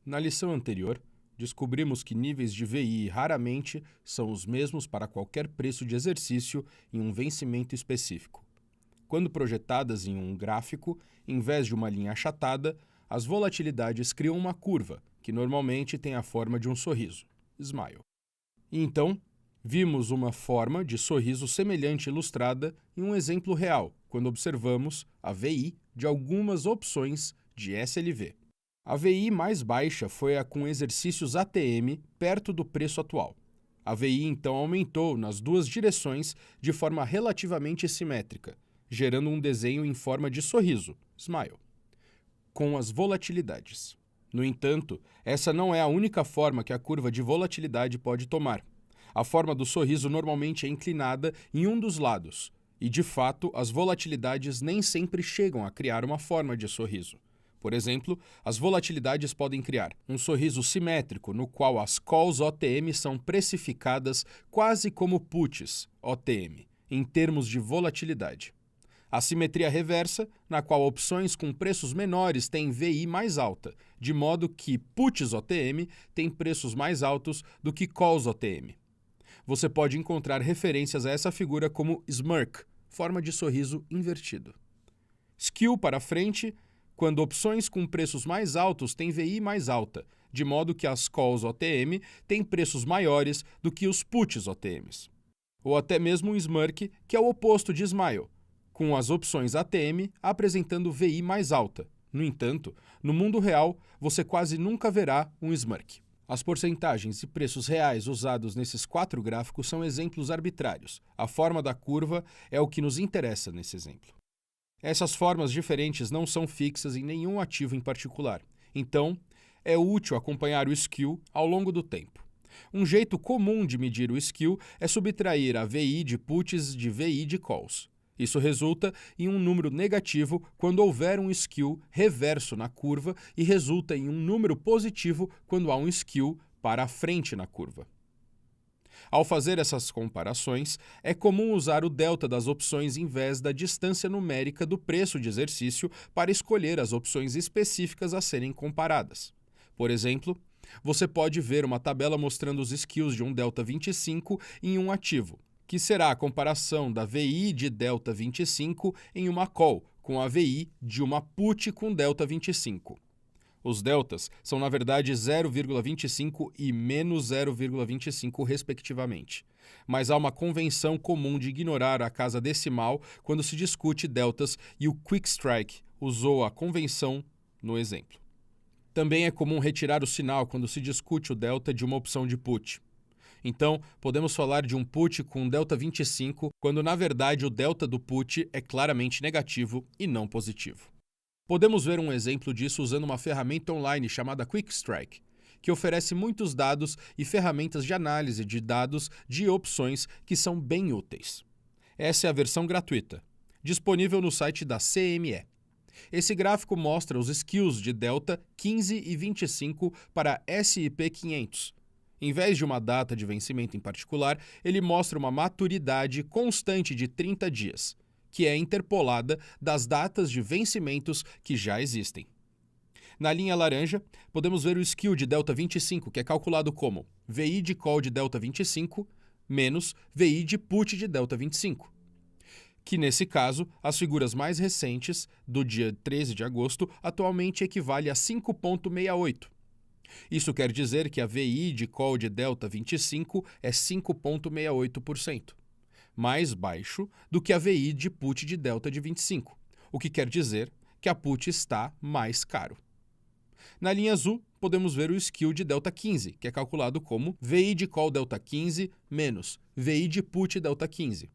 Na lição anterior, descobrimos que níveis de VI raramente são os mesmos para qualquer preço de exercício em um vencimento específico. Quando projetadas em um gráfico, em vez de uma linha achatada, as volatilidades criam uma curva, que normalmente tem a forma de um sorriso, smile. E então, vimos uma forma de sorriso semelhante ilustrada em um exemplo real, quando observamos a VI de algumas opções de SLV. A VI mais baixa foi a com exercícios ATM perto do preço atual. A VI então aumentou nas duas direções de forma relativamente simétrica, gerando um desenho em forma de sorriso, smile, com as volatilidades. No entanto, essa não é a única forma que a curva de volatilidade pode tomar. A forma do sorriso normalmente é inclinada em um dos lados, e de fato as volatilidades nem sempre chegam a criar uma forma de sorriso. Por exemplo, as volatilidades podem criar um sorriso simétrico no qual as calls OTM são precificadas quase como puts OTM, em termos de volatilidade. A simetria reversa, na qual opções com preços menores têm VI mais alta, de modo que puts OTM têm preços mais altos do que calls OTM. Você pode encontrar referências a essa figura como smirk, forma de sorriso invertido. Skew para frente, quando opções com preços mais altos têm VI mais alta, de modo que as calls OTM têm preços maiores do que os puts OTMs. Ou até mesmo um smirk, que é o oposto de smile, com as opções ATM apresentando VI mais alta. No entanto, no mundo real, você quase nunca verá um smirk. As porcentagens e preços reais usados nesses 4 gráficos são exemplos arbitrários. A forma da curva é o que nos interessa nesse exemplo. Essas formas diferentes não são fixas em nenhum ativo em particular. Então, é útil acompanhar o skew ao longo do tempo. Um jeito comum de medir o skew é subtrair a VI de puts de VI de calls. Isso resulta em um número negativo quando houver um skew reverso na curva e resulta em um número positivo quando há um skew para a frente na curva. Ao fazer essas comparações, é comum usar o delta das opções em vez da distância numérica do preço de exercício para escolher as opções específicas a serem comparadas. Por exemplo, você pode ver uma tabela mostrando os skews de um delta 25 em um ativo, que será a comparação da VI de delta 25 em uma call com a VI de uma put com delta 25. Os deltas são, na verdade, 0,25 e menos 0,25, respectivamente. Mas há uma convenção comum de ignorar a casa decimal quando se discute deltas e o Quick Strike usou a convenção no exemplo. Também é comum retirar o sinal quando se discute o delta de uma opção de put. Então, podemos falar de um put com delta 25, quando na verdade o delta do put é claramente negativo e não positivo. Podemos ver um exemplo disso usando uma ferramenta online chamada Quick Strike, que oferece muitos dados e ferramentas de análise de dados de opções que são bem úteis. Essa é a versão gratuita, disponível no site da CME. Esse gráfico mostra os skews de delta 15 e 25 para S&P 500. Em vez de uma data de vencimento em particular, ele mostra uma maturidade constante de 30 dias, que é interpolada das datas de vencimentos que já existem. Na linha laranja, podemos ver o skew de delta 25, que é calculado como VI de call de delta 25 menos VI de put de delta 25, que nesse caso, as figuras mais recentes, do dia 13 de agosto, atualmente equivale a 5,68. Isso quer dizer que a VI de call de delta 25 é 5,68%. Mais baixo do que a VI de put de delta de 25, o que quer dizer que a put está mais caro. Na linha azul, podemos ver o skew de delta 15, que é calculado como VI de call delta 15 menos VI de put delta 15,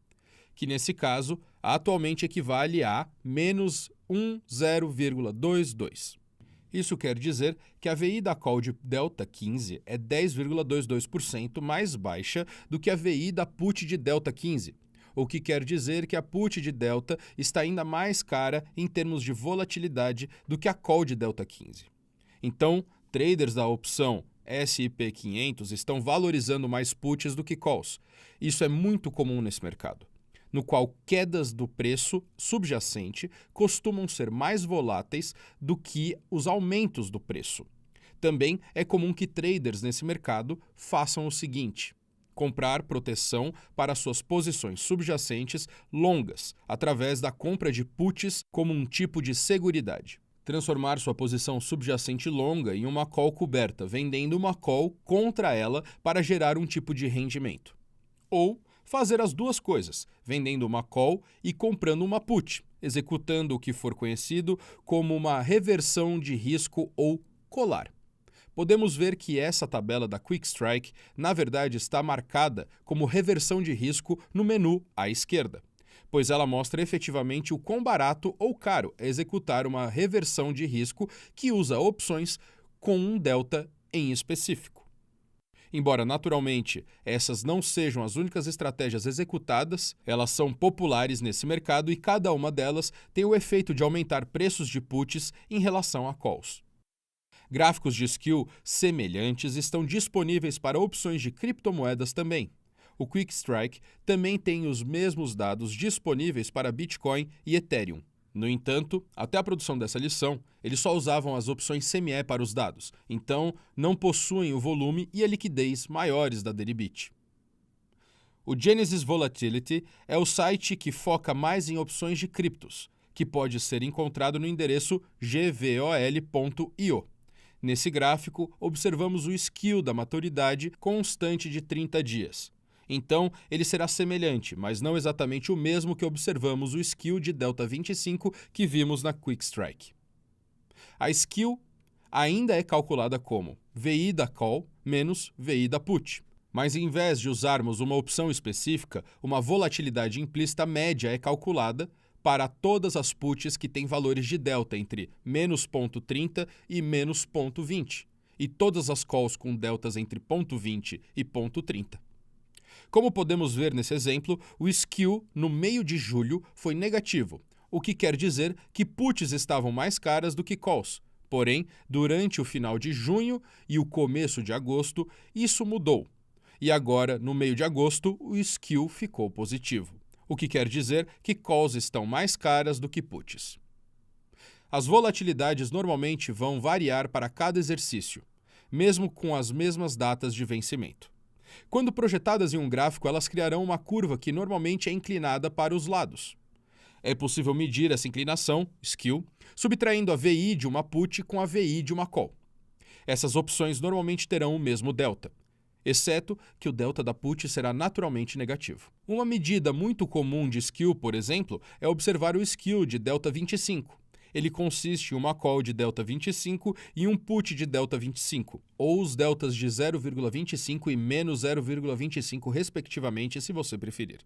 que nesse caso atualmente equivale a menos 0,22. Isso quer dizer que a VI da call de delta 15 é 10,22% mais baixa do que a VI da put de delta 15, o que quer dizer que a put de delta está ainda mais cara em termos de volatilidade do que a call de delta 15. Então, traders da opção S&P 500 estão valorizando mais puts do que calls. Isso é muito comum nesse mercado, no qual quedas do preço subjacente costumam ser mais voláteis do que os aumentos do preço. Também é comum que traders nesse mercado façam o seguinte: comprar proteção para suas posições subjacentes longas, através da compra de puts como um tipo de seguridade. Transformar sua posição subjacente longa em uma call coberta, vendendo uma call contra ela para gerar um tipo de rendimento. Ou fazer as duas coisas, vendendo uma call e comprando uma put, executando o que for conhecido como uma reversão de risco ou colar. Podemos ver que essa tabela da Quick Strike, na verdade, está marcada como reversão de risco no menu à esquerda, pois ela mostra efetivamente o quão barato ou caro é executar uma reversão de risco que usa opções com um delta em específico. Embora, naturalmente, essas não sejam as únicas estratégias executadas, elas são populares nesse mercado e cada uma delas tem o efeito de aumentar preços de puts em relação a calls. Gráficos de skill semelhantes estão disponíveis para opções de criptomoedas também. O Quick Strike também tem os mesmos dados disponíveis para Bitcoin e Ethereum. No entanto, até a produção dessa lição, eles só usavam as opções CME para os dados, então não possuem o volume e a liquidez maiores da Deribit. O Genesis Volatility é o site que foca mais em opções de criptos, que pode ser encontrado no endereço gvol.io. Nesse gráfico, observamos o skew da maturidade constante de 30 dias. Então, ele será semelhante, mas não exatamente o mesmo que observamos o skew de delta 25 que vimos na Quick Strike. A skew ainda é calculada como VI da call menos VI da put, mas em vez de usarmos uma opção específica, uma volatilidade implícita média é calculada para todas as puts que têm valores de delta entre menos 0,30 e menos 0,20, e todas as calls com deltas entre 0,20 e 0,30. Como podemos ver nesse exemplo, o skew no meio de julho foi negativo, o que quer dizer que puts estavam mais caras do que calls. Porém, durante o final de junho e o começo de agosto, isso mudou. E agora, no meio de agosto, o skew ficou positivo, o que quer dizer que calls estão mais caras do que puts. As volatilidades normalmente vão variar para cada exercício, mesmo com as mesmas datas de vencimento. Quando projetadas em um gráfico, elas criarão uma curva que normalmente é inclinada para os lados. É possível medir essa inclinação, skew, subtraindo a VI de uma put com a VI de uma call. Essas opções normalmente terão o mesmo delta, exceto que o delta da put será naturalmente negativo. Uma medida muito comum de skew, por exemplo, é observar o skew de delta 25. Ele consiste em uma call de delta 25 e um put de delta 25, ou os deltas de 0,25 e menos 0,25 respectivamente, se você preferir.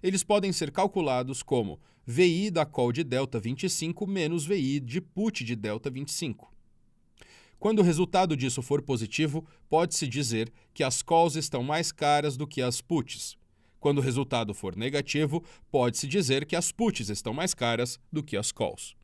Eles podem ser calculados como VI da call de delta 25 menos VI de put de delta 25. Quando o resultado disso for positivo, pode-se dizer que as calls estão mais caras do que as puts. Quando o resultado for negativo, pode-se dizer que as puts estão mais caras do que as calls.